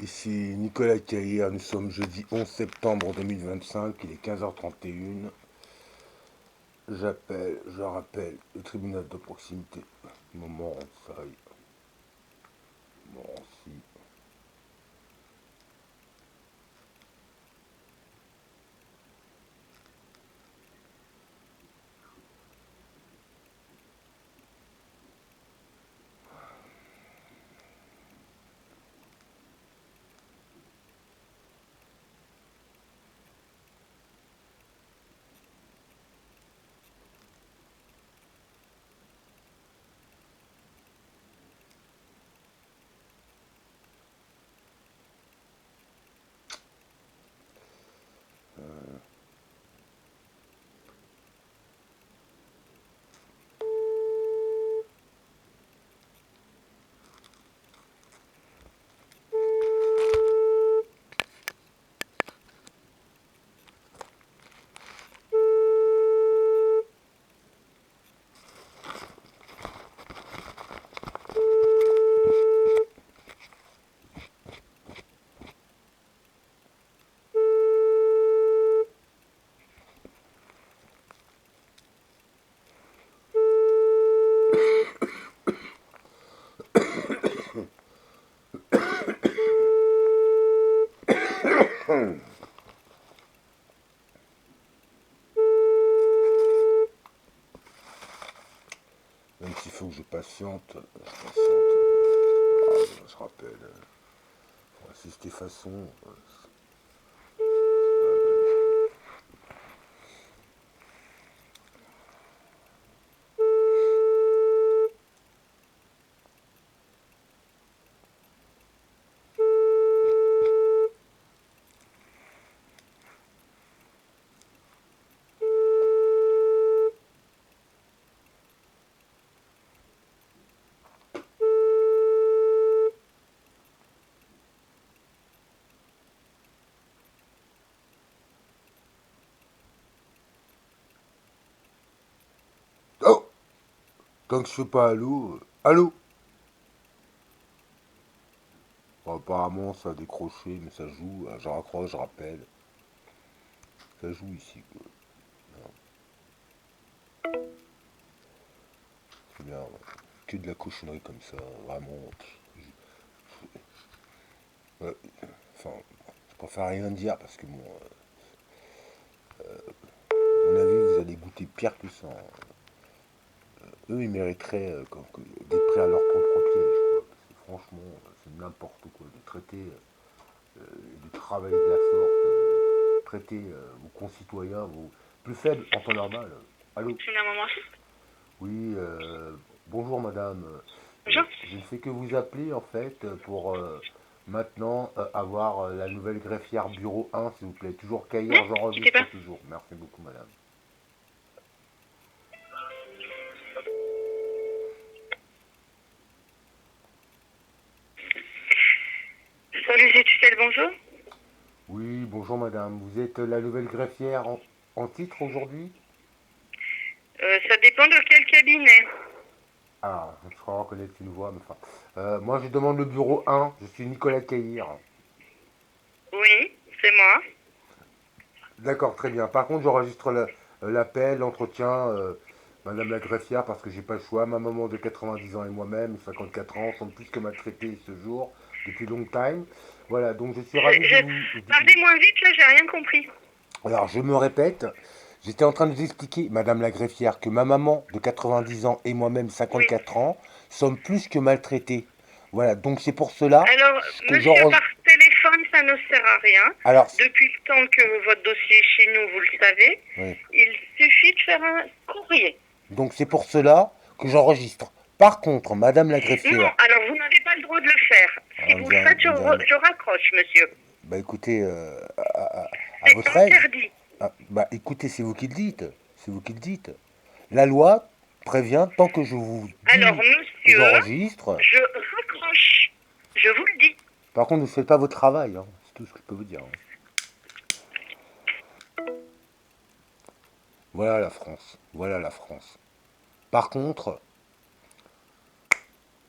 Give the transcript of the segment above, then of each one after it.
Ici Nicolas Caillère, nous sommes jeudi 11 septembre 2025, il est 15h31. Je rappelle le tribunal de proximité. Montmorency. Montmorency. Même s'il faut que je patiente, je rappelle. Faut assister façon. Oh, tant que je fais pas allô. Allô. Bon, apparemment ça a décroché, mais ça joue. Je raccroche, je rappelle. Ça joue ici, quoi. C'est bien, ouais. Que de la cochonnerie comme ça, vraiment. Ouais, enfin, je préfère rien dire parce que bon, à mon avis, vous allez goûter pire que ça, hein. Eux, ils mériteraient d'être pris à leur propre piège, quoi. Parce que franchement, c'est n'importe quoi de traiter, de travailler de la sorte, traiter vos concitoyens, vos plus faibles en temps normal. Allô? Finalement, Oui, bonjour madame. bonjour. Je ne fais que vous appeler en fait pour maintenant avoir la nouvelle greffière bureau 1, s'il vous plaît. Toujours Non, Caillère, quittez j'enregistre pas. toujours. Merci beaucoup madame. Salut, c'est Tutelle, bonjour. Oui, bonjour madame. Vous êtes la nouvelle greffière en titre aujourd'hui? Ça dépend de quel cabinet. Ah, je crois reconnaître une voix, mais enfin. Moi je demande le bureau 1, je suis Nicolas Caillère. Oui, c'est moi. D'accord, très bien. Par contre, j'enregistre l'appel, l'entretien, madame la greffière, parce que j'ai pas le choix. Ma maman de 90 ans et moi-même, 54 ans, sont plus que maltraités ce jour, depuis long time. Voilà, donc je suis Je, ravi de je... vous. Parlez moins vite, là, j'ai rien compris. Alors, je me répète, j'étais en train de vous expliquer, madame la greffière, que ma maman de 90 ans et moi-même Oui. 54 ans sommes plus que maltraités. Voilà, donc c'est pour cela Alors, que monsieur, par j'enregistre. téléphone, ça ne sert à rien. Alors, Depuis le temps que votre dossier est chez nous, vous le savez, oui. il suffit de faire un courrier. Donc c'est pour cela que j'enregistre. Par contre, madame la Non, greffière, alors vous n'avez pas le droit de le faire. Si on vous le dirait, faites, on dirait, je raccroche, monsieur. bah écoutez, à C'est votre aise. interdit. Ah, bah écoutez, c'est vous qui le dites. C'est vous qui le dites. La loi prévient, tant que je vous Alors, dis que monsieur, j'enregistre. je raccroche. Je vous le dis. Par contre, ne faites pas votre travail, hein. C'est tout ce que je peux vous dire, hein. Voilà la France. Voilà la France. Par contre,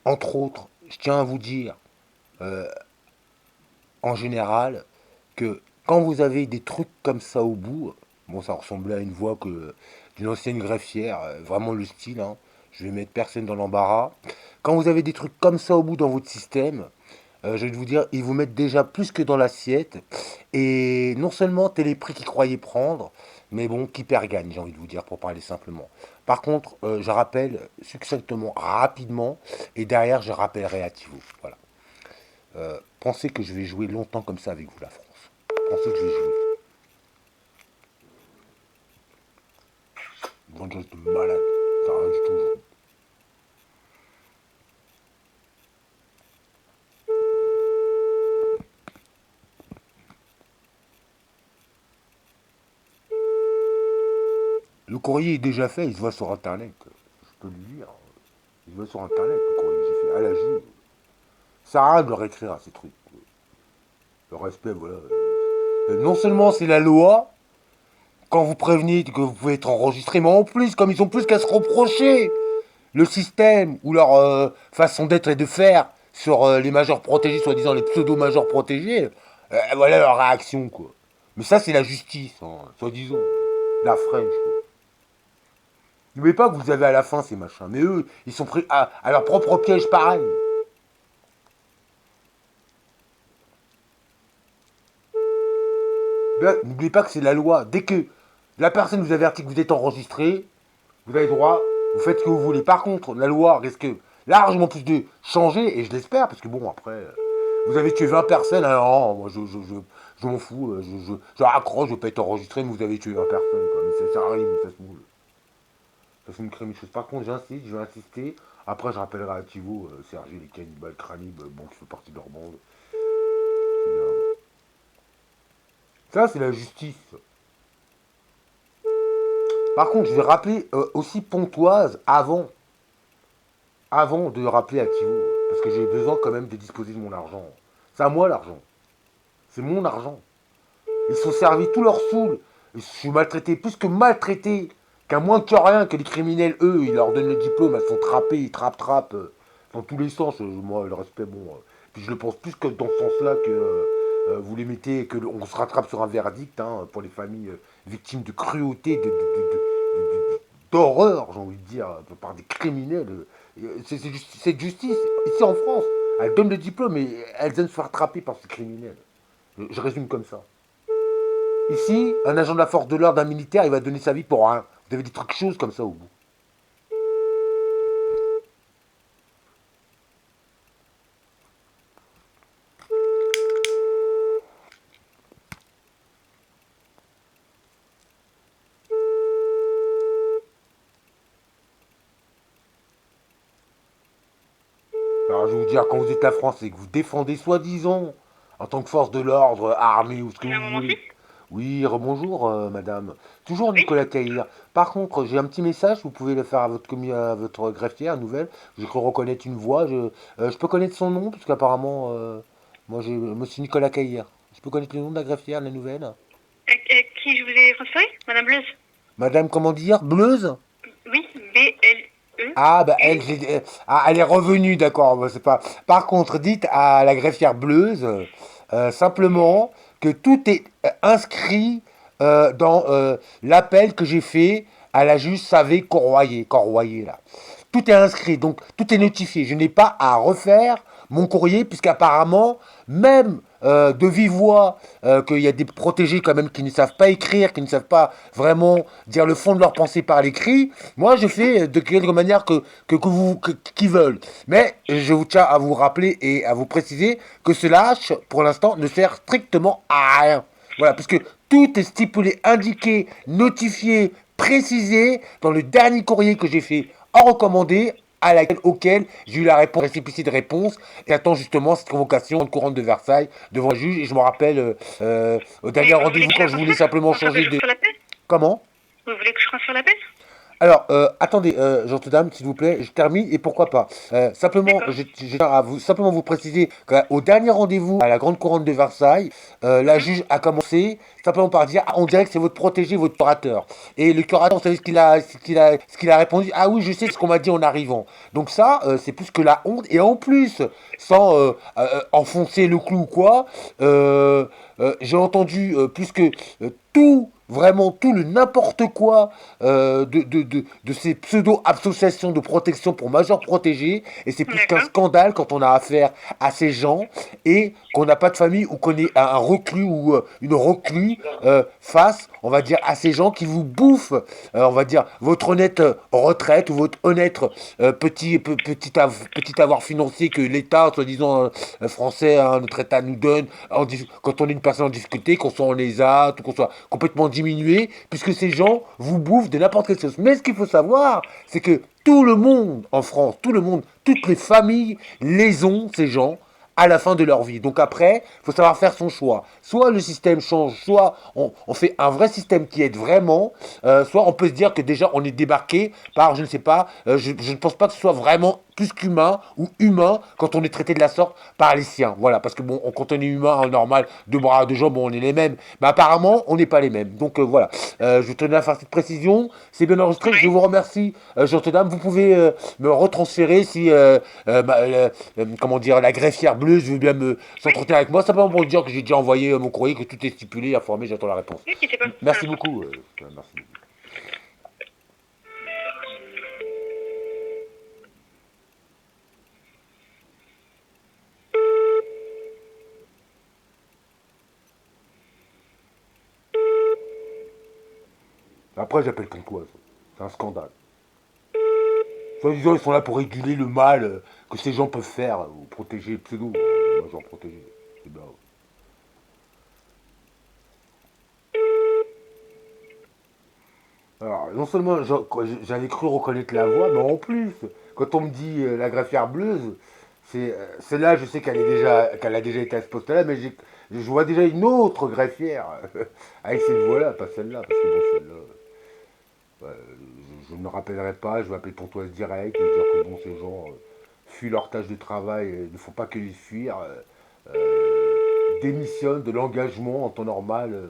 entre autres, je tiens à vous dire, euh, en général, que quand vous avez des trucs comme ça au bout, bon, ça ressemblait à une voix d'une ancienne greffière, vraiment le style, hein, je vais mettre personne dans l'embarras. Quand vous avez des trucs comme ça au bout dans votre système, je vais vous dire, ils vous mettent déjà plus que dans l'assiette. Et non seulement t'es les prix qu'ils croyaient prendre, mais bon, qui perd gagne, j'ai envie de vous dire, pour parler simplement. Par contre, je rappelle succinctement, rapidement, et derrière, je rappellerai à Thibaut. Voilà. Pensez que je vais jouer longtemps comme ça avec vous, la France. Pensez que je vais jouer. Vengeance de malade. Ça rien du tout. Le courrier est déjà fait, il se voit sur internet. Je peux le lire. Il se voit sur internet, le courrier que j'ai fait. À la juge. Ça a rien de le réécrire à ces trucs. Le respect, voilà. Non seulement c'est la loi, quand vous prévenez que vous pouvez être enregistré, mais en plus, comme ils ont plus qu'à se reprocher le système ou leur façon d'être et de faire sur les majors protégés, soi-disant les pseudo-majors protégés, voilà leur réaction, quoi. Mais ça, c'est la justice, hein, soi-disant. La French, quoi. N'oubliez pas que vous avez à la fin ces machins. Mais eux, ils sont pris à leur propre piège pareil. N'oubliez pas que c'est la loi. Dès que la personne vous avertit que vous êtes enregistré, vous avez le droit, vous faites ce que vous voulez. Par contre, la loi risque largement plus de changer, et je l'espère, parce que bon, après, vous avez tué 20 personnes, alors non, moi je m'en fous, je raccroche, je veux pas être enregistré, mais vous avez tué 20 personnes, quoi. Mais ça arrive, mais ça se moule. Ça c'est une crème chose. Par contre, j'insiste, je vais insister. Après, je rappellerai à Thibaut, Sergi, les cannibales cranibes, bon, qui fait partie de leur bande. C'est bien. Ça, c'est la justice. Par contre, je vais rappeler aussi Pontoise avant de rappeler à Thibaut. Parce que j'ai besoin quand même de disposer de mon argent. C'est à moi l'argent. C'est mon argent. Ils se sont servis tous leurs sous. Je suis maltraité, plus que maltraité. Qu'à moins que rien, que les criminels, eux, ils leur donnent le diplôme, elles sont trappées, ils trappent, dans tous les sens. Moi, le respect, bon. Puis je le pense plus que dans ce sens-là que vous les mettez, que on se rattrape sur un verdict, hein, pour les familles victimes de cruauté, d'horreur, j'ai envie de dire, par des criminels. Cette justice, ici en France, elle donne le diplôme, mais elles aiment se faire attraper par ces criminels. Je résume comme ça. Ici, un agent de la force de l'ordre, un militaire, il va donner sa vie pour rien. Vous avez des trucs choses comme ça au bout. Alors je vais vous dire, quand vous êtes la France et que vous défendez soi-disant, en tant que force de l'ordre, armée ou ce que Un vous moment voulez. fixe. Oui, rebonjour madame. Toujours Oui. Nicolas Caillère. Par contre, j'ai un petit message, vous pouvez le faire à à votre greffière nouvelle. Je crois reconnaître une voix. Je peux connaître son nom, parce qu'apparemment, moi j'ai Monsieur Nicolas Caillère. Je peux connaître le nom de la greffière, la nouvelle. Qui je vous ai transféré? Madame Bleuse. Madame, comment dire? Bleuze? Oui, B-L-E. Ah, bah elle, U. elle est revenue, d'accord. Bah, c'est pas. Par contre, dites à la greffière Bleuze simplement que tout est inscrit dans l'appel que j'ai fait à la juge Savé Corroyer là. Tout est inscrit, donc tout est notifié. Je n'ai pas à refaire mon courrier, puisqu'apparemment, même de vive voix, qu'il y a des protégés quand même qui ne savent pas écrire, qui ne savent pas vraiment dire le fond de leur pensée par l'écrit. Moi, je fais de quelque manière qu'ils veulent. Mais je vous tiens à vous rappeler et à vous préciser que cela, pour l'instant, ne sert strictement à rien. Voilà, parce que tout est stipulé, indiqué, notifié, précisé dans le dernier courrier que j'ai fait en recommandé, auquel j'ai eu la réponse, récépissé de réponse, et attends justement cette convocation en couronne de Versailles devant le juge. Et je me rappelle au Mais dernier vous voulez rendez-vous que je quand la je voulais transfère? simplement Enfin, que je changer de. transfère l'appel? Comment? Vous voulez que je transfère l'appel? Alors, attendez, gentille dame, s'il vous plaît, je termine et pourquoi pas. Simplement, D'accord. j'ai à vous, simplement vous préciser qu'au dernier rendez-vous à la Grande Couronne de Versailles, la Mhm. juge a commencé simplement par dire, ah, on dirait que c'est votre protégé, votre curateur. Et le curateur, vous savez ce qu'il a répondu? Ah oui, je sais ce qu'on m'a dit en arrivant. Donc ça, c'est plus que la honte. Et en plus, sans enfoncer le clou ou quoi, j'ai entendu plus que tout, vraiment tout le n'importe quoi de ces pseudo-associations de protection pour majeurs protégés. Et c'est plus qu'un D'accord. scandale quand on a affaire à ces gens et qu'on n'a pas de famille ou qu'on est un reclus ou une reclus face, on va dire, à ces gens qui vous bouffent, on va dire, votre honnête retraite ou votre honnête petit avoir financier que l'État, soi-disant français, hein, notre État nous donne quand on est une personne en difficulté, qu'on soit en ESAT ou qu'on soit complètement diminué, puisque ces gens vous bouffent de n'importe quelle chose. Mais ce qu'il faut savoir, c'est que tout le monde en France, tout le monde, toutes les familles les ont, ces gens, à la fin de leur vie. Donc après, il faut savoir faire son choix. Soit le système change, soit on fait un vrai système qui aide vraiment, soit on peut se dire que déjà on est débarqué par, je ne sais pas, je ne pense pas que ce soit vraiment plus qu'humain ou humain quand on est traité de la sorte par les siens. Voilà, parce que bon, quand on est humain, en normal, deux bras, deux jambes, bon, on est les mêmes. Mais apparemment, on n'est pas les mêmes. Donc voilà, je tenais à faire cette précision. C'est bien enregistré. Je Oui. vous remercie, gentille dame. Vous pouvez me retransférer si, comment dire, la greffière bleue, je veux bien me Oui. s'entretenir avec moi. Simplement pour dire que j'ai déjà envoyé mon courrier, que tout est stipulé, informé, j'attends la réponse. Ne quittez pas un Merci instant. beaucoup. Merci beaucoup. Après, j'appelle pourquoi ça? C'est un scandale. Soi-disant, ils sont là pour réguler le mal que ces gens peuvent faire, ou protéger le pseudo. Moi, j'en protéger. C'est bien. Alors, non seulement j'avais cru reconnaître la voix, mais en plus, quand on me dit la greffière bleuse, c'est là, je sais qu'elle a déjà été à ce poste-là, mais je vois déjà une autre greffière avec cette voix-là, pas celle-là, parce que bon, celle-là, je ne me rappellerai pas, je vais appeler Pontoise direct, et dire que bon, ces gens fuient leur tâche de travail, il ne faut pas que les fuir, démissionnent de l'engagement en temps normal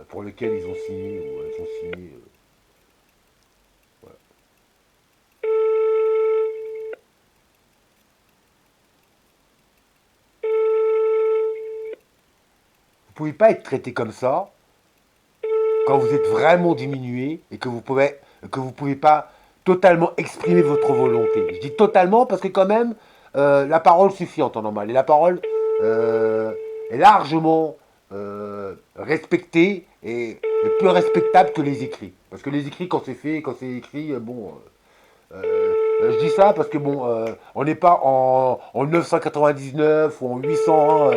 pour lequel ils ont signé, ou elles ont signé. Voilà. Vous pouvez pas être traité comme ça quand vous êtes vraiment diminué et que vous pouvez pas totalement exprimer votre volonté. Je dis totalement parce que quand même la parole suffit en temps normal et la parole est largement respectée et plus respectable que les écrits. Parce que les écrits quand c'est écrit, bon, je dis ça parce que bon, on n'est pas en 999 ou en 801,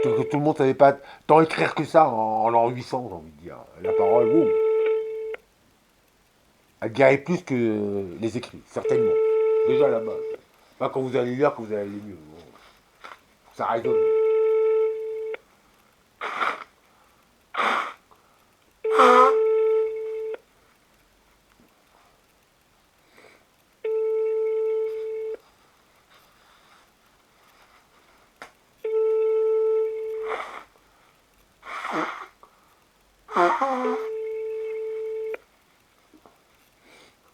que tout le monde savait pas tant écrire que ça en l'an 800, j'ai envie de dire. La parole, wow, elle guérit plus que les écrits, certainement. Déjà à la base. Pas quand vous allez lire, que vous allez aller mieux. Bon, ça résonne.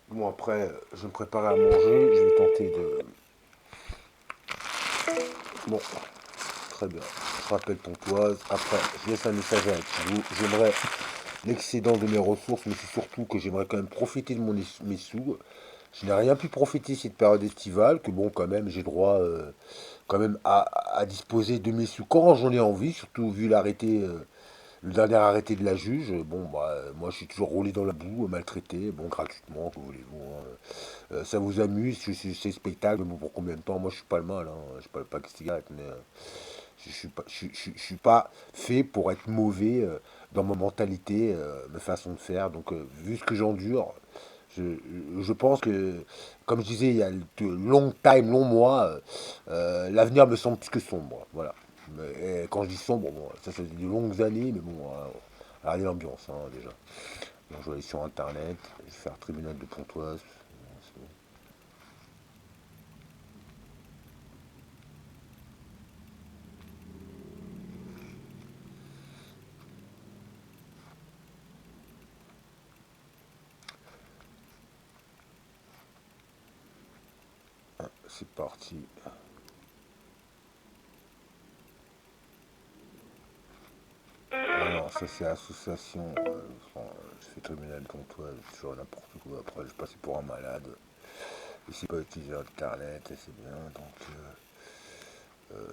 Bon, après, je vais me préparer à manger. Je vais tenter de. Bon, très bien. Je rappelle Pontoise. Après, je laisse un message avec vous. J'aimerais l'excédent de mes ressources, mais c'est surtout que j'aimerais quand même profiter de mes sous. Je n'ai rien pu profiter cette période estivale, que bon, quand même, j'ai droit quand même à disposer de mes sous quand j'en ai envie, surtout vu l'arrêté, le dernier arrêté de la juge. Bon, bah, moi, je suis toujours roulé dans la boue, maltraité, bon, gratuitement, que voulez-vous, hein. Ça vous amuse, c'est spectacle, mais bon, pour combien de temps? Moi, je suis pas le mal, hein. Je suis pas le pack de cigarettes, mais je suis pas fait pour être mauvais dans ma mentalité, ma façon de faire. Donc, vu ce que j'endure, je, je pense que, comme je disais, il y a de long time, long mois, l'avenir me semble plus que sombre. Voilà. Et quand je dis sombre, bon, ça fait de longues années, mais bon, regardez l'ambiance, hein, déjà. Donc je vais aller sur internet, je vais faire tribunal de Pontoise. C'est bon. C'est parti. Ah non, ça c'est association. Je fais tribunal de Pontoise, c'est toujours n'importe quoi. Après, je passe pour un malade. Et c'est pas utiliser internet, et c'est bien. Donc,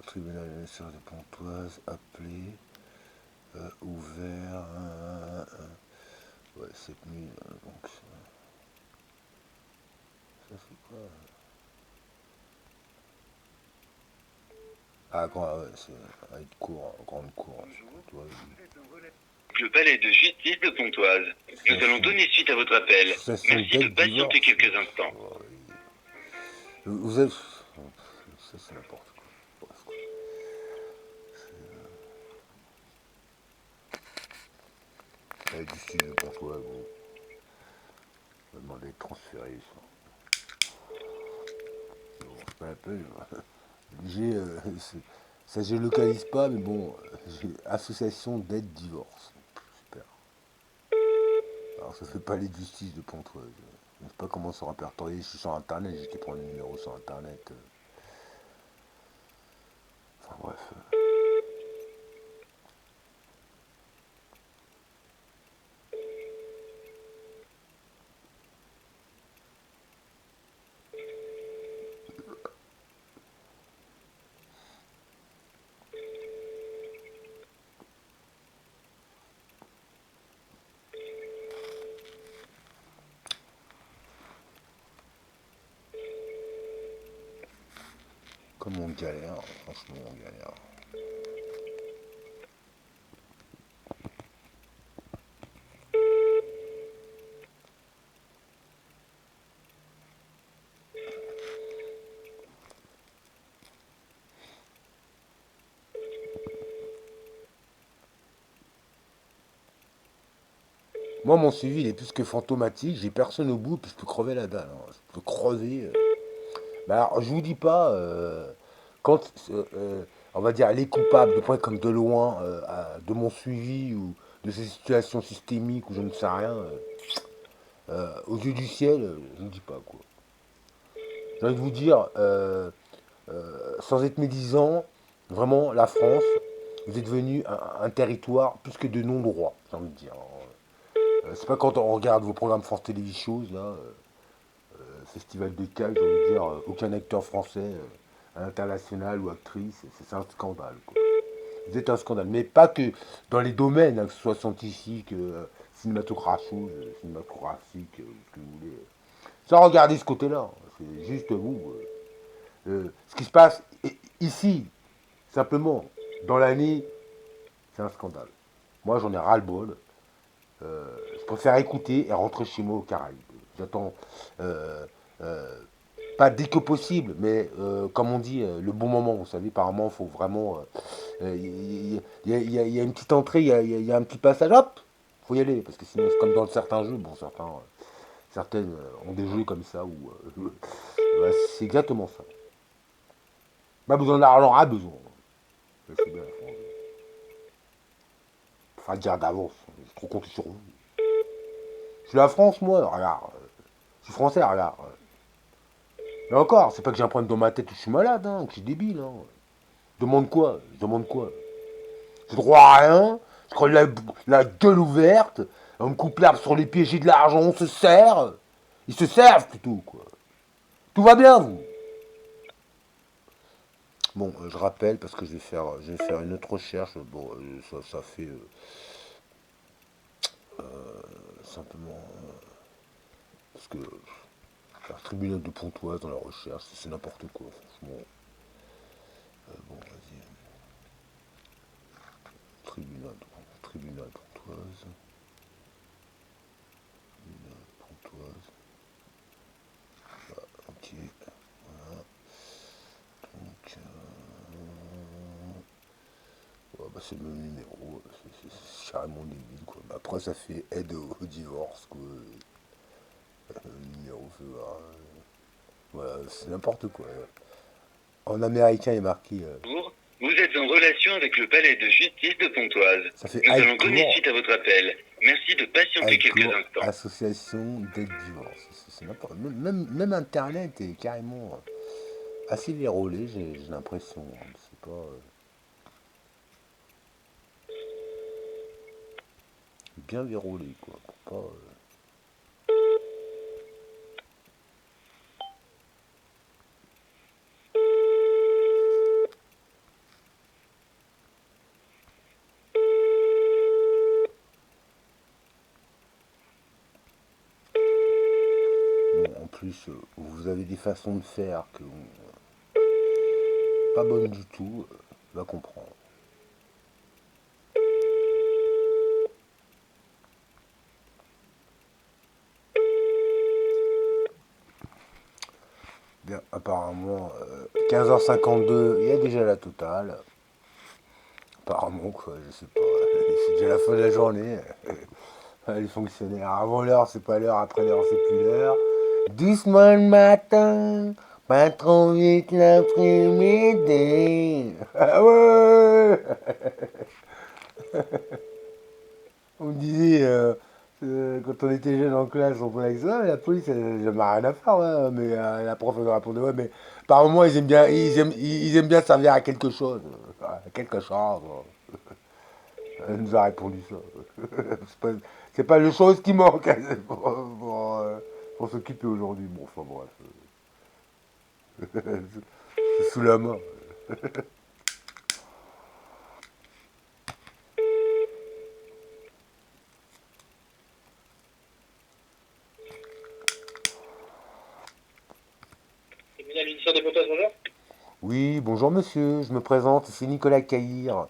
tribunal de de Pontoise, appelé, ouvert. Ouais, cette nuit. Donc, ça c'est quoi? Ah, ouais, c'est grande cour. Pontoise. Le palais de justice de Pontoise. Nous allons donner suite à votre appel. Association Merci de d'aide patienter divorce. quelques instants. Vous avez. Ça c'est n'importe quoi. Bref, quoi. Avec du style de Pontoise, bon. On va demander de transférer ça. Bon, c'est pas la peine. J'ai. Ça je localise pas, mais bon. J'ai association d'aide divorce. Super. Alors ça fait pas les justices de Pontoise. Je ne sais pas comment se répertorier. Je suis sur internet, j'étais prendre le numéro sur internet. Enfin bref. Comme on galère, franchement on galère. Moi mon suivi il est plus que fantomatique, j'ai personne au bout, puis je peux crever la dalle. Hein. Je peux crever. Bah alors je vous dis pas, quand on va dire les coupables, de près comme de loin, de mon suivi ou de ces situations systémiques ou je ne sais rien, aux yeux du ciel, je ne dis pas quoi. J'ai envie de vous dire, sans être médisant, vraiment, la France, vous êtes devenu un territoire plus que de non-droit, j'ai envie de dire. C'est pas quand on regarde vos programmes France Télévisions, là, Festival de Cannes, j'ai envie de dire, aucun acteur français, à l'international ou actrice, c'est un scandale, quoi. Vous êtes un scandale, mais pas que dans les domaines, hein, que ce soit scientifique, cinématographique, ce que vous voulez. Sans regarder ce côté-là, hein. C'est juste vous. Ce qui se passe ici, simplement, dans l'année, c'est un scandale. Moi, j'en ai ras-le-bol. Je préfère écouter et rentrer chez moi aux Caraïbes. J'attends euh, euh, pas dès que possible, mais comme on dit, le bon moment. Vous savez, par moment, il faut vraiment. Il y a une petite entrée, il y a un petit passage, hop, faut y aller. Parce que sinon, c'est comme dans certains jeux. Bon, certaines ont des jeux comme ça où. Bah, c'est exactement ça. Pas besoin d'argent, a besoin. C'est bien, faut dire d'avance. Je suis trop compté sur vous. Je suis la France, moi, regarde. Je suis français, regarde. Et encore, c'est pas que j'ai un problème dans ma tête où je suis malade, hein, que je suis débile. Hein. Je demande quoi? Je demande quoi? J'ai droit à rien. Je crois la gueule ouverte. On me coupe l'herbe sur les pieds, j'ai de l'argent, on se sert. Ils se servent plutôt, quoi. Tout va bien, vous. Bon, je rappelle parce que je vais faire une autre recherche. Bon, ça fait simplement parce que faire tribunal de Pontoise dans la recherche, c'est n'importe quoi, franchement. Bon, vas-y. Tribunal, tribunal Pontoise. Pontoise. Ok. Voilà. Donc, ouais, bah, c'est le même numéro, c'est carrément débile, quoi. Mais après, ça fait aide au divorce, quoi. Le numéro, voilà, c'est n'importe quoi. En américain, il est marqué. Vous êtes en relation avec le palais de justice de Pontoise. Ça fait Nous allons High donner Court. suite à votre appel. Merci de patienter quelques instants. Association d'aide divorce. C'est n'importe. Même Internet est carrément assez vérolé, j'ai l'impression. Hein. C'est pas. Bien vérolé, quoi. Pour pas. Bon, en plus, vous avez des façons de faire que pas bonnes du tout, va comprendre. Bien, apparemment, 15h52, il y a déjà la totale. Apparemment, quoi, je sais pas. C'est déjà la fin de la journée. Les fonctionnaires, avant l'heure, c'est pas l'heure, après l'heure, c'est plus l'heure. Doucement le matin, pas trop vite l'après-midi. Ah ouais. On me disait, quand on était jeune en classe, on prenait avec ça, la police, elle n'a rien à faire, ouais, mais la prof elle répondait, ouais, mais par moment, ils aiment bien servir à quelque chose. À quelque chose. Elle nous a répondu ça. C'est pas le chose qui manque hein, pour s'occuper aujourd'hui. Bon, enfin bref. C'est sous la main. Oui, bonjour monsieur, je me présente, c'est Nicolas Caïr.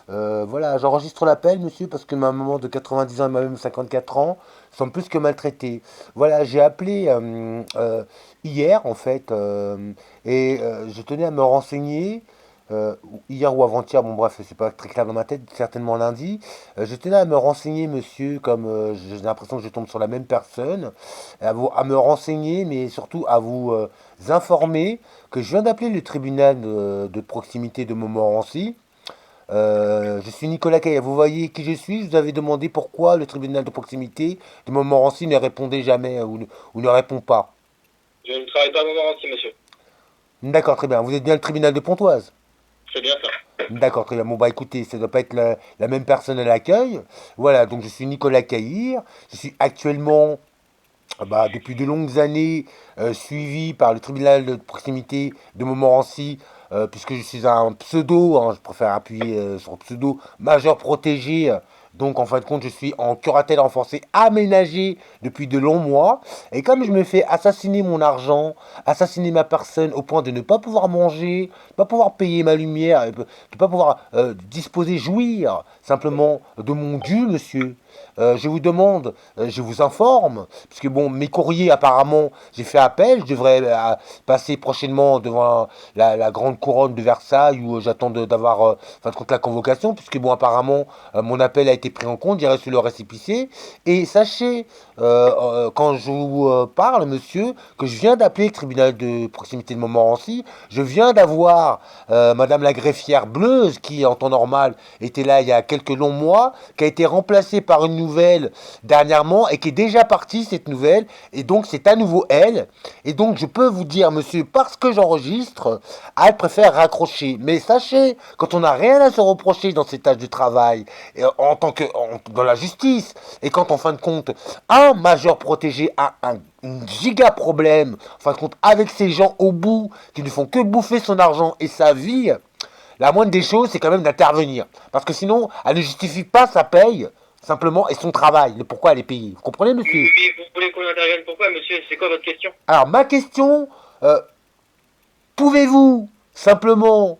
Voilà, j'enregistre l'appel monsieur parce que ma maman de 90 ans et ma-même 54 ans sont plus que maltraités. Voilà, j'ai appelé hier en fait et je tenais à me renseigner. Hier ou avant-hier, bon bref, c'est pas très clair dans ma tête, certainement lundi. Je tenais à me renseigner, monsieur, comme j'ai l'impression que je tombe sur la même personne, à me renseigner, mais surtout à vous informer que je viens d'appeler le tribunal de proximité de Montmorency. Je suis Nicolas Caillat. Vous voyez qui je suis? Je vous avais demandé pourquoi le tribunal de proximité de Montmorency ne répondait jamais ou ne répond pas. Je ne travaille pas à Montmorency, monsieur. D'accord, très bien. Vous êtes bien le tribunal de Pontoise? C'est bien ça. D'accord, très bien. Bon, bah écoutez, ça ne doit pas être la même personne à l'accueil. Voilà, donc je suis Nicolas Caillir. Je suis actuellement, depuis de longues années, suivi par le tribunal de proximité de Montmorency, puisque je suis un pseudo, hein, je préfère appuyer sur le pseudo, majeur protégé. Donc en fin de compte, je suis en curatelle renforcée aménagée depuis de longs mois. Et comme je me fais assassiner mon argent, assassiner ma personne au point de ne pas pouvoir manger, pas pouvoir payer ma lumière, de ne pas pouvoir disposer, jouir simplement de mon dû, monsieur. Je vous demande, je vous informe, puisque bon, mes courriers apparemment, j'ai fait appel, je devrais passer prochainement devant la grande couronne de Versailles où j'attends d'avoir, fin de compte, la convocation, puisque bon, apparemment, mon appel a été pris en compte, j'irai sur le récépissé. Et sachez, quand je vous parle, monsieur, que je viens d'appeler le tribunal de proximité de Montmorency, je viens d'avoir Madame la greffière Bleuze, qui en temps normal était là il y a quelques longs mois, qui a été remplacée par une nouvelle dernièrement et qui est déjà partie cette nouvelle, et donc c'est à nouveau elle. Et donc je peux vous dire, monsieur, parce que j'enregistre, elle préfère raccrocher. Mais sachez, quand on n'a rien à se reprocher dans ces tâches de travail, en tant que dans la justice, et quand en fin de compte, un majeur protégé a un giga problème, en fin de compte, avec ces gens au bout, qui ne font que bouffer son argent et sa vie, la moindre des choses, c'est quand même d'intervenir. Parce que sinon, elle ne justifie pas sa paye, simplement, et son travail, le pourquoi elle est payée. Vous comprenez, monsieur? Mais vous voulez qu'on intervienne pourquoi, monsieur? C'est quoi votre question? Alors, ma question, pouvez-vous simplement,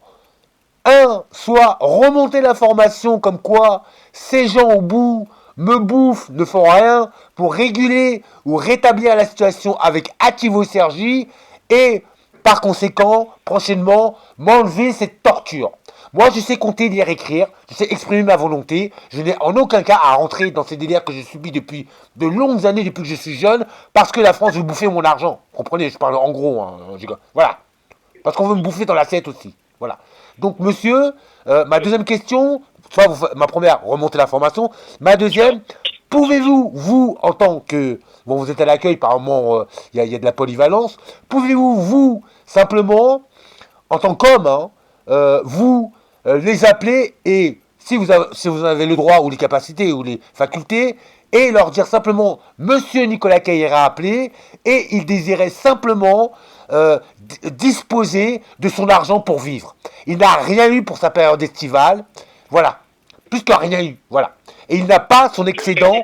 soit remonter l'information comme quoi ces gens au bout me bouffent, ne font rien pour réguler ou rétablir la situation avec Ativo Sergi et par conséquent, prochainement, m'enlever cette torture. Moi, je sais compter, lire, écrire, je sais exprimer ma volonté. Je n'ai en aucun cas à rentrer dans ces délires que je subis depuis de longues années, depuis que je suis jeune, parce que la France veut bouffer mon argent. Comprenez, je parle en gros. Hein, voilà. Parce qu'on veut me bouffer dans l'assiette aussi. Voilà. Donc, monsieur, ma deuxième question, soit ma première, remonter l'information. Ma deuxième, pouvez-vous, vous, en tant que... Bon, vous êtes à l'accueil, par moment, y a de la polyvalence. Pouvez-vous, vous, simplement, en tant qu'homme, hein, vous les appeler et, si vous en avez le droit ou les capacités ou les facultés, et leur dire simplement, Monsieur Nicolas Caillère a appelé et il désirait simplement disposer de son argent pour vivre. Il n'a rien eu pour sa période estivale, voilà, plus que rien eu, voilà. Et il n'a pas son excédent.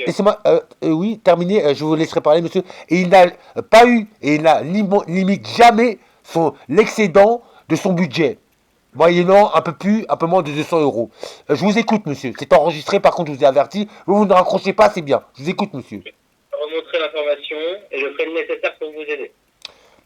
Laissez-moi, oui, terminer, je vous laisserai parler, monsieur. Et il n'a pas eu, et il n'a limite jamais l'excédent de son budget, moyennant un peu moins de 200 euros. Je vous écoute, monsieur. C'est enregistré, par contre, je vous ai averti. Vous ne raccrochez pas, c'est bien. Je vous écoute, monsieur. Je remonterai l'information et je ferai le nécessaire pour vous aider.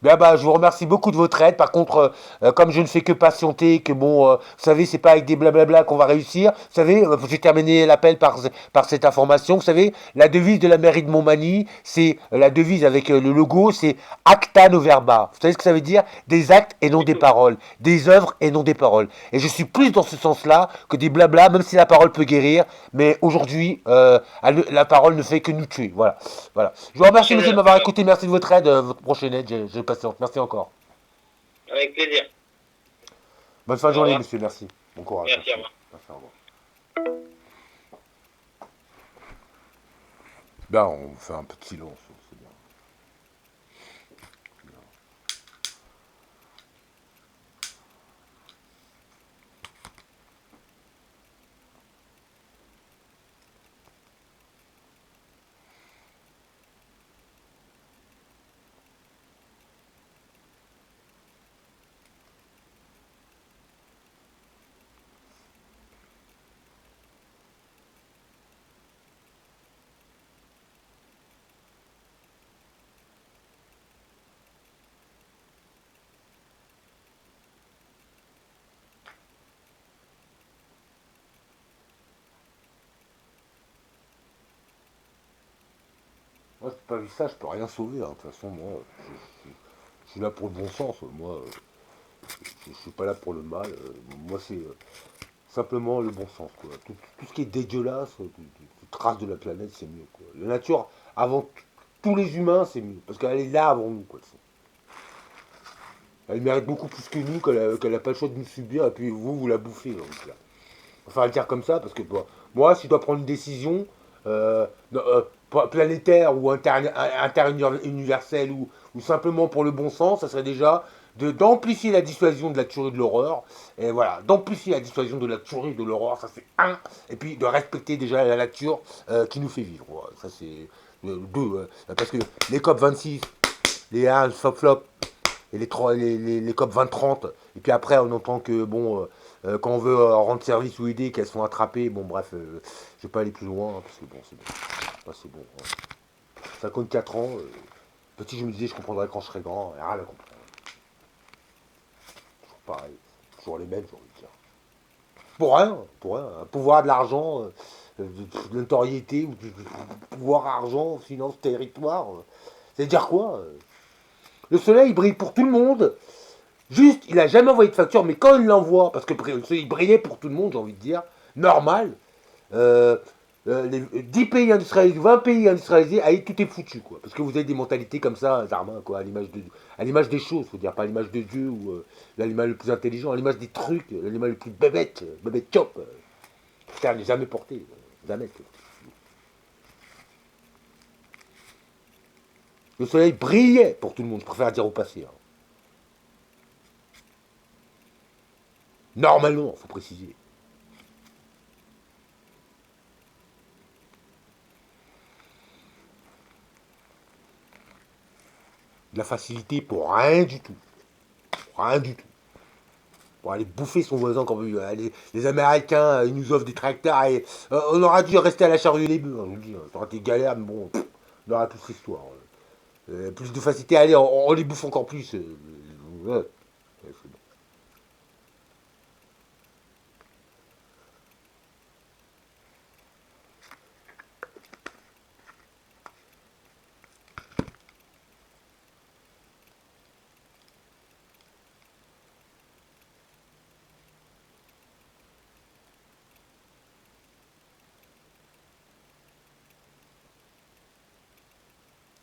Bien, je vous remercie beaucoup de votre aide. Par contre, comme je ne fais que patienter, que bon, vous savez, c'est pas avec des blablabla qu'on va réussir. Vous savez, j'ai terminé l'appel par cette information. Vous savez, la devise de la mairie de Montmagny, c'est la devise avec le logo, c'est acta no verba. Vous savez ce que ça veut dire? Des actes et non des paroles. Des œuvres et non des paroles. Et je suis plus dans ce sens-là que des blabla, même si la parole peut guérir. Mais aujourd'hui, la parole ne fait que nous tuer. Voilà. Voilà. Je vous remercie, monsieur, de m'avoir écouté. Merci de votre aide. Votre prochaine aide, je patiente. Merci encore. Avec plaisir. Bonne fin de journée, monsieur. Merci. Bon courage. Merci, au revoir. Merci, au revoir. Bien, on fait un peu de silence. C'est bien. Moi, c'est pas vu ça, je peux rien sauver. Hein. De toute façon, moi, je suis là pour le bon sens. Moi, je suis pas là pour le mal. Moi, c'est simplement le bon sens. Quoi. Tout ce qui est dégueulasse, qui trace de la planète, c'est mieux. Quoi. La nature, avant tous les humains, c'est mieux. Parce qu'elle est là avant nous. Quoi, elle mérite beaucoup plus que nous, qu'elle a pas le choix de nous subir, et puis vous la bouffez. Donc, là. Enfin, le dire comme ça, parce que moi, si je dois prendre une décision non, planétaire ou interuniverselle ou simplement pour le bon sens, ça serait déjà d'amplifier la dissuasion de la tuerie de l'horreur. Et voilà, d'amplifier la dissuasion de la tuerie de l'horreur, ça c'est un. Et puis de respecter déjà la nature qui nous fait vivre. Voilà, ça c'est deux. Parce que les COP26, les 1 flop et les COP 2030, et puis après on entend que bon, quand on veut rendre service ou aider, qu'elles sont attrapées, bon bref, je vais pas aller plus loin, hein, parce que bon, c'est bon. C'est bon. Hein. 54 ans, petit je me disais je comprendrais quand je serais grand, et rien à comprendre. Toujours pareil, toujours les mêmes, j'ai envie de dire. Pour rien. Un pouvoir, de l'argent, de notoriété, ou pouvoir, argent, finance, territoire, c'est dire quoi Le soleil brille pour tout le monde. Juste, il a jamais envoyé de facture, mais quand il l'envoie, parce que le soleil brillait pour tout le monde, j'ai envie de dire, normal, les 10 pays industrialisés, 20 pays industrialisés, allez, tout est foutu, quoi. Parce que vous avez des mentalités comme ça, Zarma, quoi, à l'image des choses, faut dire, pas à l'image de Dieu ou l'animal le plus intelligent, à l'image des trucs, l'animal le plus bébête chop. Ça n'est jamais porté, jamais. Le soleil brillait pour tout le monde, je préfère dire au passé. Hein. Normalement, faut préciser. De la facilité pour rien du tout. Rien du tout. Pour aller bouffer son voisin quand les Américains, ils nous offrent des tracteurs et on aura dû rester à la charrue les bœufs, hein, je vous le dis. Ça aurait été galère, mais bon, on aura toute l'histoire. Plus de facilité, allez, on les bouffe encore plus. Ouais, c'est bon.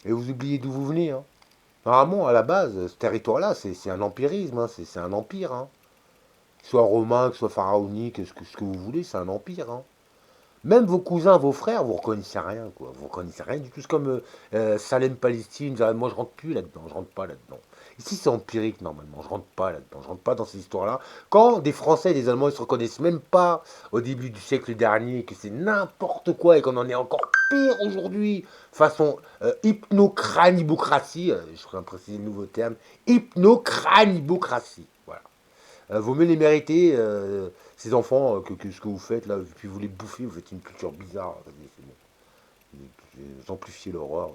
Et vous oubliez d'où vous venez, hein. Normalement, à la base, ce territoire-là, c'est un empirisme, hein, c'est un empire, hein. Soit romain, que ce soit pharaonique, ce que vous voulez, c'est un empire, hein. Même vos cousins, vos frères, vous reconnaissez rien, quoi. Vous reconnaissez rien du tout. C'est comme Salem, Palestine. Moi, je rentre plus là-dedans. Je rentre pas là-dedans. Ici, c'est empirique, normalement. Je rentre pas là-dedans. Je rentre pas dans ces histoires-là. Quand des Français et des Allemands, ils se reconnaissent même pas au début du siècle dernier, que c'est n'importe quoi et qu'on en est encore pire aujourd'hui, façon hypnocranibocratie, je ferai préciser le nouveau terme, hypnocranibocratie. Voilà. Vaut mieux les mériter, ces enfants, que ce que vous faites là, puis vous les bouffez, vous faites une culture bizarre. C'est bon. Vous amplifiez l'horreur.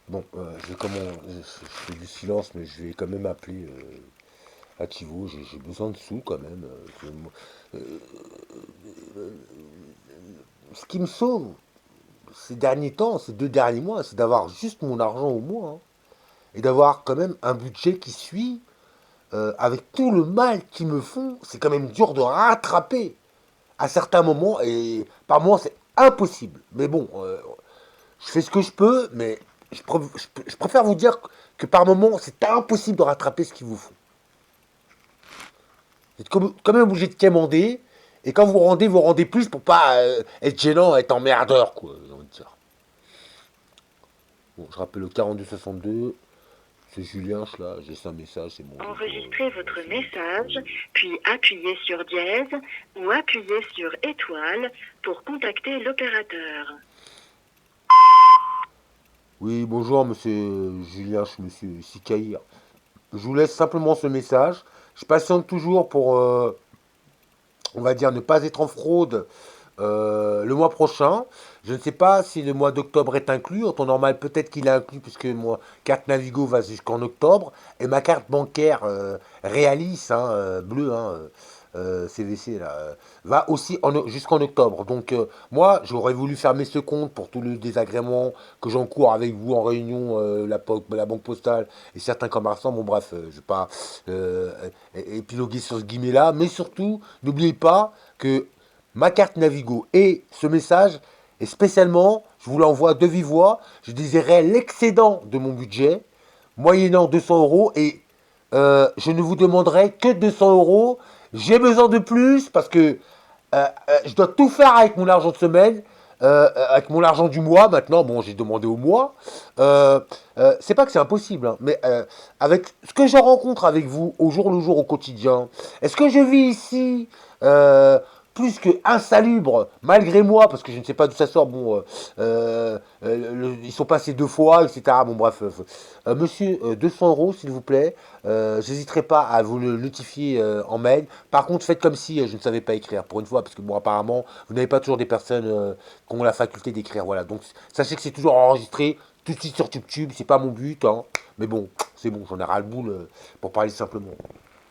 Bon, je fais du silence, mais je vais quand même appeler Ativo. J'ai besoin de sous quand même. Ce qui me sauve ces derniers temps, ces 2 derniers mois, c'est d'avoir juste mon argent au mois, hein, et d'avoir quand même un budget qui suit. Avec tout le mal qu'ils me font, c'est quand même dur de rattraper à certains moments, et par moments c'est impossible. Mais bon, je fais ce que je peux, mais je préfère vous dire que par moments c'est impossible de rattraper ce qu'ils vous font. Vous êtes quand même obligé de quémander, et quand vous rendez plus pour pas être gênant, être emmerdeur, quoi, j'ai envie de dire. Bon, je rappelle le 4262. C'est Julien, là, j'ai ça message, c'est bon. Enregistrez votre message, puis appuyez sur dièse ou appuyez sur étoile pour contacter l'opérateur. Oui, bonjour, monsieur Julien, monsieur Sikaïr. Je vous laisse simplement ce message. Je patiente toujours pour, on va dire, ne pas être en fraude le mois prochain. Je ne sais pas si le mois d'octobre est inclus. En temps normal, peut-être qu'il est inclus puisque ma carte Navigo va jusqu'en octobre. Et ma carte bancaire Realis, hein, bleue, hein, CVC, là, va aussi jusqu'en octobre. Donc, moi, j'aurais voulu fermer ce compte pour tout le désagrément que j'encours avec vous en réunion, la Banque Postale et certains commerçants. Bon, bref, je ne vais pas épiloguer sur ce guillemet-là. Mais surtout, n'oubliez pas que ma carte Navigo et ce message, et spécialement, je vous l'envoie de vive voix, je désirais l'excédent de mon budget, moyennant 200 euros, et je ne vous demanderai que 200 euros. J'ai besoin de plus parce que je dois tout faire avec mon argent de semaine, avec mon argent du mois maintenant. Bon, j'ai demandé au mois. C'est pas que c'est impossible, hein, mais avec ce que je rencontre avec vous au jour le jour, au quotidien, est-ce que je vis ici plus que insalubre, malgré moi, parce que je ne sais pas d'où ça sort. Bon, ils sont passés 2 fois, etc. Bon, bref. Monsieur, 200 euros, s'il vous plaît. J'hésiterai pas à vous le notifier en mail. Par contre, faites comme si je ne savais pas écrire, pour une fois, parce que bon, apparemment, vous n'avez pas toujours des personnes qui ont la faculté d'écrire. Voilà. Donc, sachez que c'est toujours enregistré tout de suite sur TubeTube. C'est pas mon but, hein. Mais bon, c'est bon, j'en ai ras le boule pour parler simplement.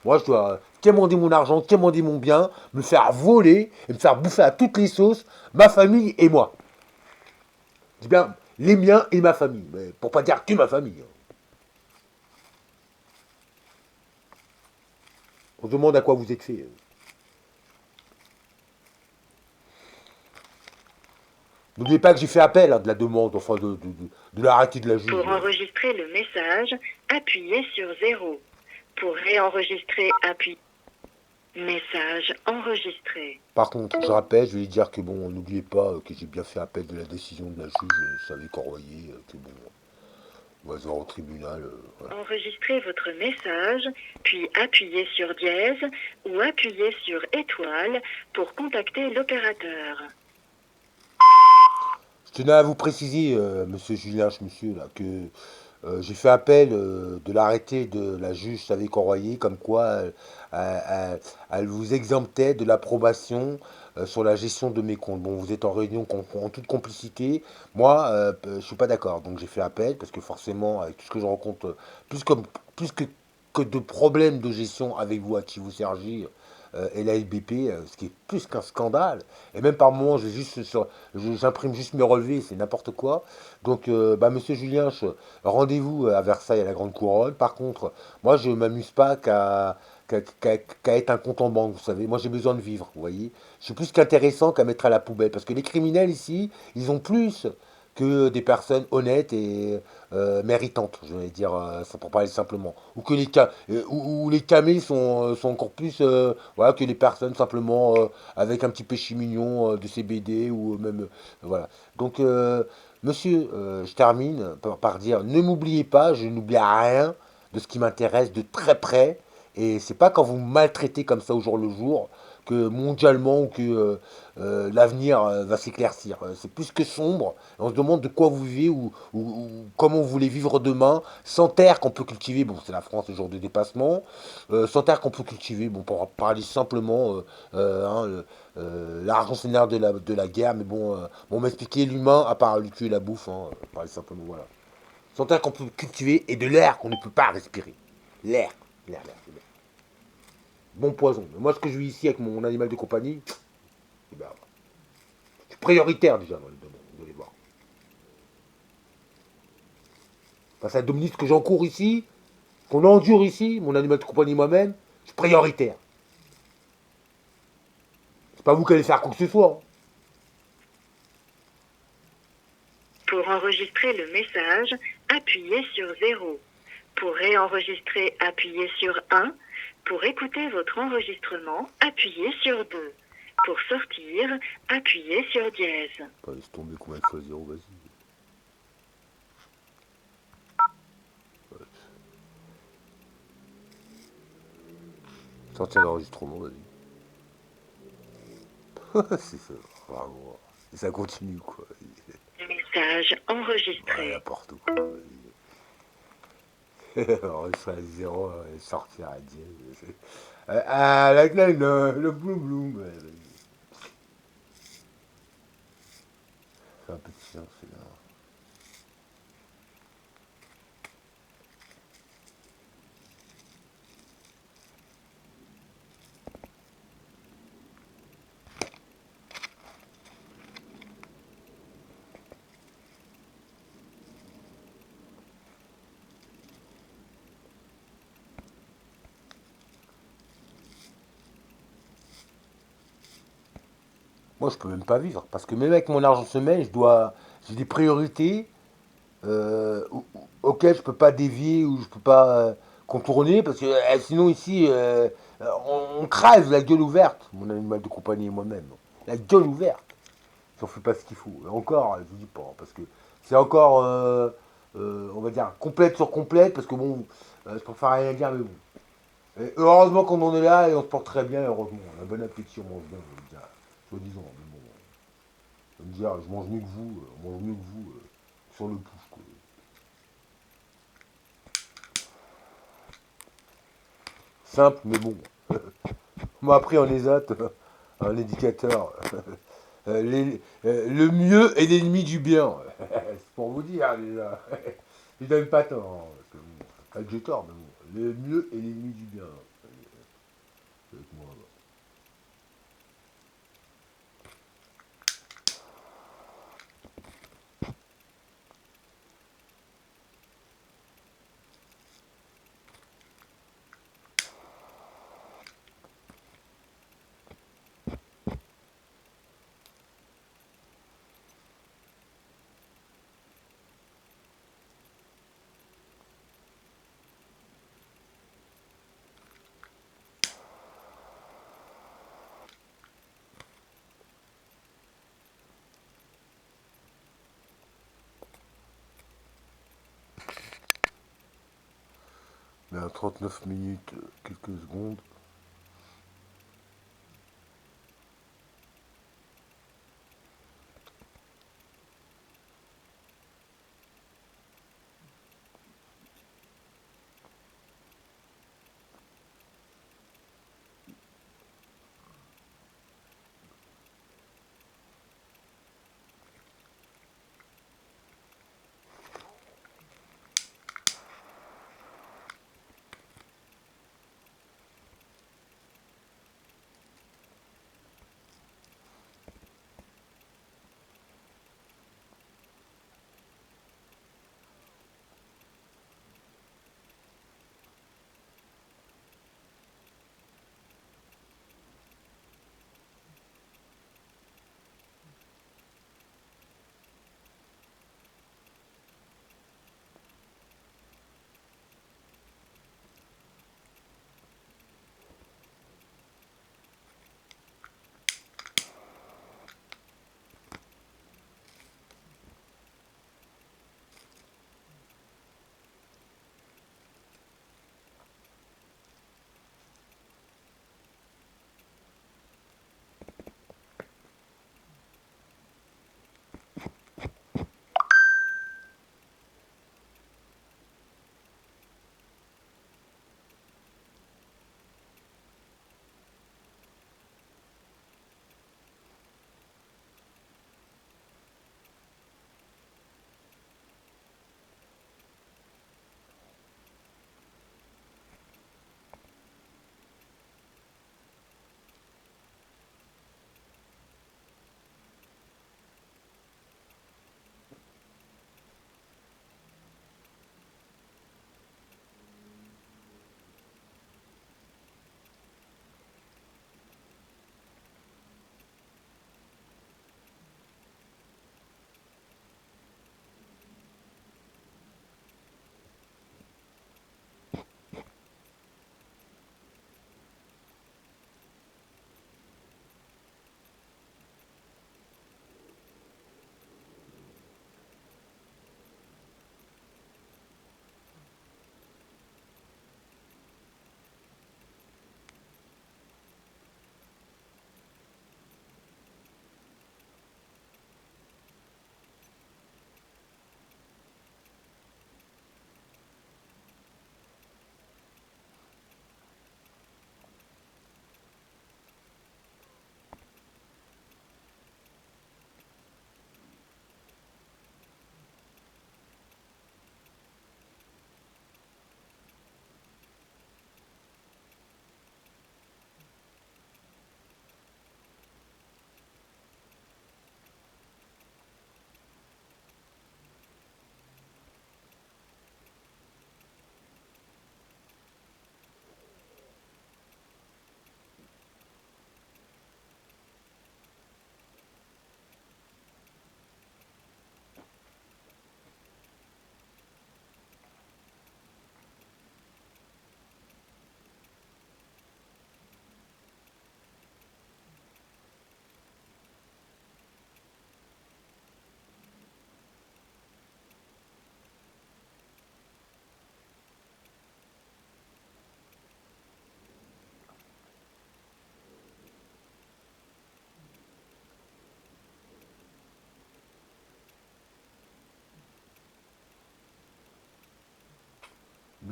Moi, je dois quémander mon argent, quémander mon bien, me faire voler et me faire bouffer à toutes les sauces, ma famille et moi. Je dis bien les miens et ma famille, mais pour pas dire que ma famille, hein. On se demande à quoi vous êtes fait. N'oubliez pas que j'ai fait appel, hein, de la demande, enfin de l'arrêté de la juge. Pour enregistrer le message, appuyez sur 0. Pour réenregistrer, appuyez. Message enregistré. Par contre, je rappelle, je vais dire que bon, n'oubliez pas que j'ai bien fait appel de la décision de la juge, savez qu'envoyer, que bon, on va se voir au tribunal. Voilà. Enregistrez votre message, puis appuyez sur dièse ou appuyez sur étoile pour contacter l'opérateur. Je tenais à vous préciser, monsieur Julien, monsieur, là, que j'ai fait appel de l'arrêté de la juge Savée Corroyer, comme quoi elle vous exemptait de l'approbation sur la gestion de mes comptes. Bon, vous êtes en réunion en toute complicité. Moi, je suis pas d'accord. Donc j'ai fait appel parce que forcément, avec tout ce que je rencontre, plus, comme, plus que de problèmes de gestion avec vous, Activo Sergi et la LBP, ce qui est plus qu'un scandale. Et même par moments, j'imprime juste mes relevés, c'est n'importe quoi. Donc, monsieur Julien, rendez-vous à Versailles à la Grande Couronne. Par contre, moi, je m'amuse pas qu'à être un compte en banque, vous savez. Moi, j'ai besoin de vivre, vous voyez. Je suis plus qu'intéressant qu'à mettre à la poubelle. Parce que les criminels ici, ils ont plus que des personnes honnêtes et méritantes, je vais dire, ça pour parler simplement. Ou que ou les camés sont encore plus voilà, que les personnes simplement avec un petit péché mignon de CBD ou même voilà. Donc, monsieur, je termine par dire, ne m'oubliez pas, je n'oublie rien de ce qui m'intéresse de très près. Et c'est pas quand vous me maltraitez comme ça au jour le jour que mondialement ou que l'avenir va s'éclaircir. C'est plus que sombre. On se demande de quoi vous vivez ou comment vous voulez vivre demain sans terre qu'on peut cultiver. Bon, c'est la France, le jour de dépassement. Sans terre qu'on peut cultiver. Bon, pour parler simplement, l'argent c'est l'art de la guerre. Mais bon, on m'expliquer l'humain à part le cul et la bouffe. Parler simplement, voilà. Sans terre qu'on peut cultiver et de l'air qu'on ne peut pas respirer. L'air. L'air. Bon poison. Mais moi, ce que je vis ici avec mon animal de compagnie, eh ben, c'est prioritaire déjà dans les domaines, vous allez voir. Face à Dominique, ce que j'encours ici, qu'on endure ici, mon animal de compagnie moi-même, c'est prioritaire. C'est pas vous qui allez faire quoi que ce soit. Pour enregistrer le message, appuyez sur 0. Pour réenregistrer, appuyez sur 1. Pour écouter votre enregistrement, appuyez sur 2. Pour sortir, appuyez sur dièse. Laisse tomber combien de fois 0, vas-y. Sortir l'enregistrement, vas-y. C'est ça, bravo. Et ça continue, quoi. Message enregistré. Ouais, n'importe quoi, vas-y. Enregistrer à 0 et sortir à 10. Le bloom bloom. Ouais, vas-y. Fais un peu de silence, c'est là. Moi, je peux même pas vivre. Parce que même avec mon argent semaine, j'ai des priorités auxquelles je peux pas dévier ou je peux pas contourner. Parce que sinon, ici, on crève la gueule ouverte. Mon animal de compagnie et moi-même. La gueule ouverte. Si on fait pas ce qu'il faut. Et encore, je vous dis pas. Parce que c'est encore, on va dire, complète sur complète. Parce que bon, je préfère rien dire, mais bon. Et heureusement qu'on en est là et on se porte très bien, heureusement. On a bon appétit, on mange bien, je veux dire. Soi-disant, mais bon. Je veux dire, je mange mieux que vous, on mange mieux que vous sur le pouce, quoi. Simple, mais bon. On m'a appris en ESAT, un indicateur. Le mieux est l'ennemi du bien. C'est pour vous dire, déjà. Je donne pas tort. Parce que, bon, pas que j'ai tort, mais bon. Le mieux est l'ennemi du bien. Avec moi, là. Mais à 39 minutes, quelques secondes.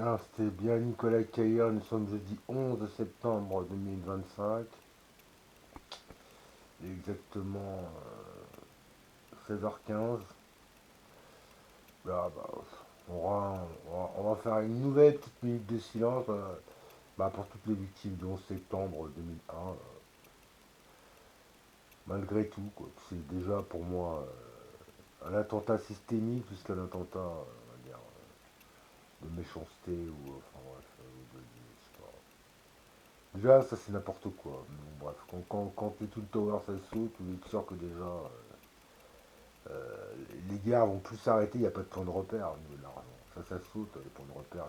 Non, c'était bien Nicolas Caillard, nous sommes jeudi 11 septembre 2025. Il est exactement 16h15. Là, bah, on va faire une nouvelle petite minute de silence pour toutes les victimes du 11 septembre 2001. Malgré tout, quoi. C'est déjà pour moi un attentat systémique plus qu'un attentat, on va dire, de méchanceté ou enfin bref, c'est pas- déjà ça c'est n'importe quoi. Mais bon, bref, quand les Twin Towers ça saute, tu es sûr que déjà les guerres vont plus s'arrêter, il n'y a pas de point de repère au niveau de l'argent. Ça saute, les points de repère.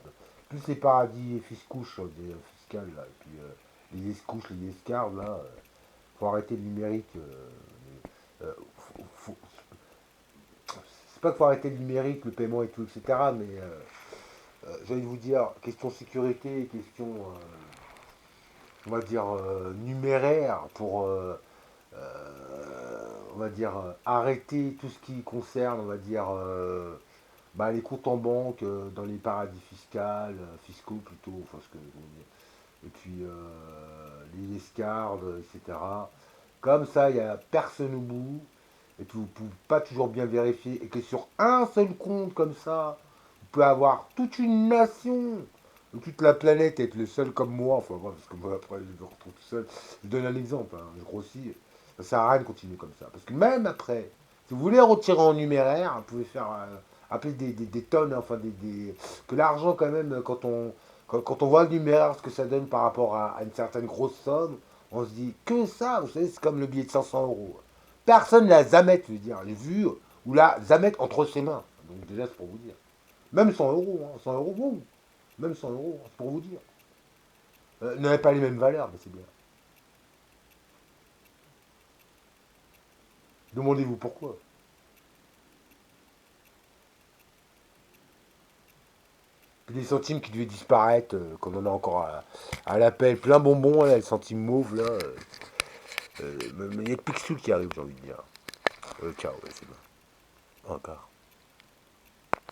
Plus les paradis fiscouches des fiscales là, et puis les escouches, les escardes là, faut arrêter le numérique. C'est pas qu'il faut arrêter le numérique, le paiement et tout, etc. Mais j'ai envie de vous dire, question sécurité, question, on va dire, numéraire pour, on va dire, arrêter tout ce qui concerne, on va dire, les comptes en banque dans les paradis fiscaux plutôt, enfin ce que je veux dire. Et puis les escardes, etc. Comme ça, il n'y a personne au bout, et que vous ne pouvez pas toujours bien vérifier, et que sur un seul compte comme ça, vous pouvez avoir toute une nation, ou toute la planète, être le seul comme moi, enfin moi, parce que moi après je me retrouve tout seul. Je donne un exemple, hein, je grossis, ça sert à rien de continuer comme ça. Parce que même après, si vous voulez retirer en numéraire, vous pouvez faire appeler des tonnes, enfin que l'argent quand même, quand on voit le numéraire, ce que ça donne par rapport à une certaine grosse somme, on se dit que ça, vous savez, c'est comme le billet de 500 euros. Personne l'a jamais, je veux dire, les vu, ou l'a jamais entre ses mains. Donc déjà, c'est pour vous dire. Même 100 euros, hein, 100 euros, bon. Même 100 euros, c'est pour vous dire. N'avez pas les mêmes valeurs, mais c'est bien. Demandez-vous pourquoi. Puis les centimes qui devaient disparaître, qu'on en a encore à l'appel, plein bonbons, là, les centimes mauves, là. Mais il n'y a que Pixel qui arrive, j'ai envie de dire. Ciao, ouais, c'est bon. Encore.